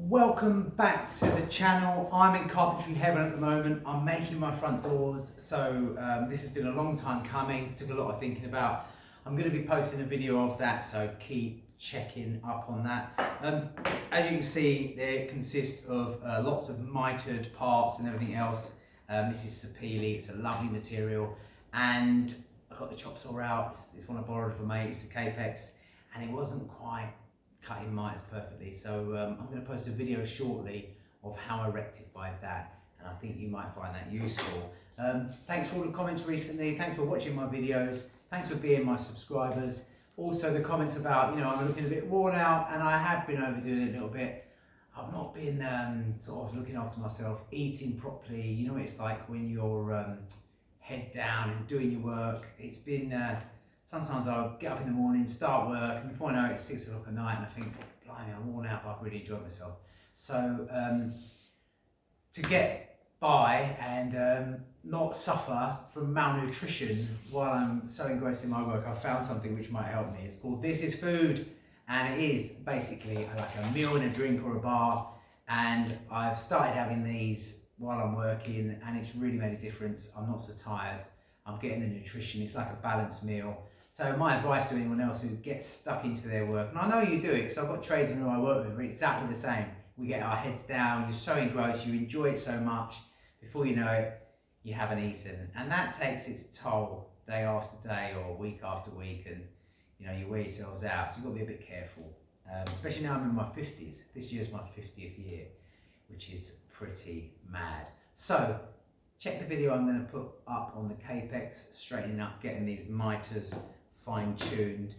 Welcome back to the channel. I'm in Carpentry heaven at the moment. I'm making my front doors, so this has been a long time coming. It took a lot of thinking about. I'm going to be posting a video of that, so keep checking up on that. As you can see, there consists of lots of mitered parts and everything else. This is sapele, it's a lovely material, and I got the chop saw out. It's one I borrowed from a mate, it's a Capex, and it wasn't quite cutting mitres perfectly, so I'm going to post a video shortly of how I rectified that, and I think you might find that useful. Thanks for all the comments recently, thanks for watching my videos, thanks for being my subscribers. Also the comments about, you know, I'm looking a bit worn out, and I have been overdoing it a little bit. I've not been sort of looking after myself, eating properly. You know what it's like when you're head down and doing your work. It's been sometimes I'll get up in the morning, start work, and before I know it, it's 6 o'clock at night, and I think, blimey, I'm worn out, but I've really enjoyed myself. So to get by and not suffer from malnutrition while I'm so engrossed in my work, I've found something which might help me. It's called This Is Food, and it is basically like a meal and a drink or a bar, and I've started having these while I'm working, and it's really made a difference. I'm not so tired. I'm getting the nutrition. It's like a balanced meal. So my advice to anyone else who gets stuck into their work, and I know you do it because I've got tradesmen who I work with, are exactly the same. We get our heads down, you're so engrossed, you enjoy it so much, before you know it, you haven't eaten. And that takes its toll day after day or week after week, and you know, you wear yourselves out, so you've got to be a bit careful. Especially now I'm in my 50s. This year's my 50th year, which is pretty mad. So, check the video I'm going to put up on the Capex, straightening up, getting these miters fine-tuned.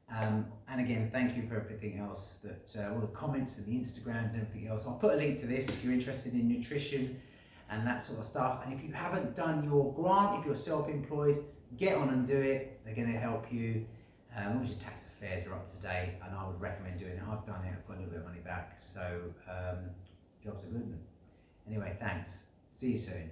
And again, thank you for everything else, that all the comments and the Instagrams and everything else. I'll put a link to this if you're interested in nutrition and that sort of stuff. And if you haven't done your grant, if you're self-employed, get on and do it. They're going to help you. As long as your tax affairs are up to date, and I would recommend doing it. I've done it, I've got a little bit of money back, so jobs are good. Anyway, thanks. See you soon.